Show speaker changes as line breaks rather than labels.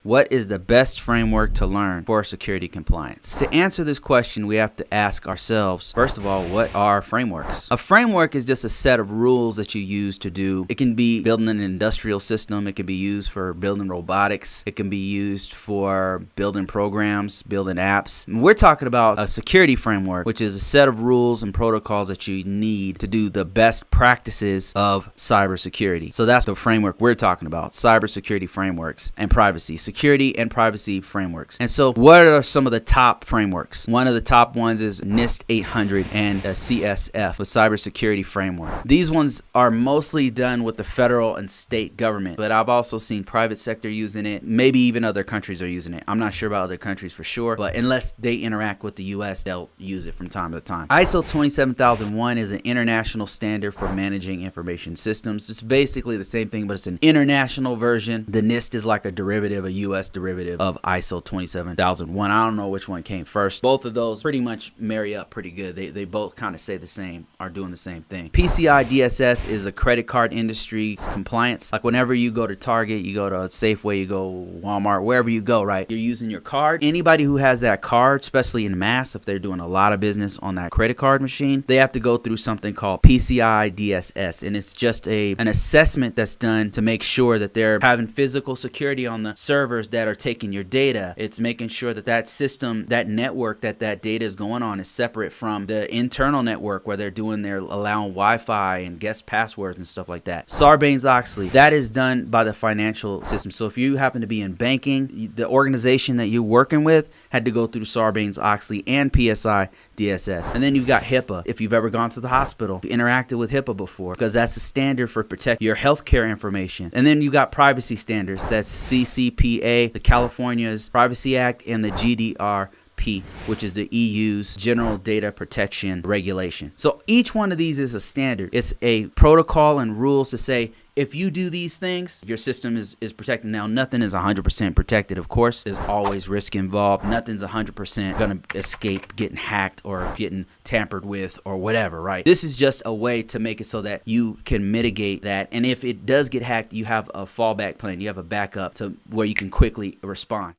What is the best framework to learn for security compliance? To answer this question, we have to ask ourselves, first of all, what are frameworks? A framework is just a set of rules that you use to do. It can be building an industrial system. It can be used for building robotics. It can be used for building programs, building apps. And we're talking about a security framework, which is a set of rules and protocols that you need to do the best practices of cybersecurity. So that's the framework we're talking about, cybersecurity frameworks and privacy, security and privacy frameworks. And so what are some of the top frameworks? One of the top ones is NIST 800 and CSF, the cybersecurity framework. These ones are mostly done with the federal and state government, but I've also seen private sector using it. Maybe even other countries are using it. I'm not sure about other countries for sure, but unless they interact with the US, they'll use it from time to time. ISO 27001 is an international standard for managing information systems. It's basically the same thing, but it's an international version. The NIST is like a derivative, a US derivative of ISO 27001. I don't know which one came first. Both of those pretty much marry up pretty good. They both kind of say the same, are doing the same thing. PCI DSS is a credit card industry compliance. Like whenever you go to Target, you go to Safeway, you go Walmart, wherever you go, right? You're using your card. Anybody who has that card, especially in mass, if they're doing a lot of business on that credit card machine, they have to go through something called PCI DSS. And it's just an assessment that's done to make sure that they're having physical security on the servers that are taking your data. It's making sure that that system, that network that data is going on is separate from the internal network where they're doing their allowing Wi-Fi and guest passwords and stuff like that. Sarbanes-Oxley, that is done by the financial system. So if you happen to be in banking, the organization that you're working with had to go through Sarbanes-Oxley and PCI DSS. And then you've got HIPPA. If you've ever gone to the hospital, you interacted with HIPPA before, because that's a standard for protect your healthcare information. And then you got privacy standards. That's CCPA, the California's Privacy Act, and the GDPR, which is the EU's General Data Protection Regulation. So each one of these is a standard. It's a protocol and rules to say, if you do these things, your system is protected. Now, nothing is 100% protected, of course. There's always risk involved. Nothing's 100% going to escape getting hacked or getting tampered with or whatever, right? This is just a way to make it so that you can mitigate that. And if it does get hacked, you have a fallback plan. You have a backup to where you can quickly respond.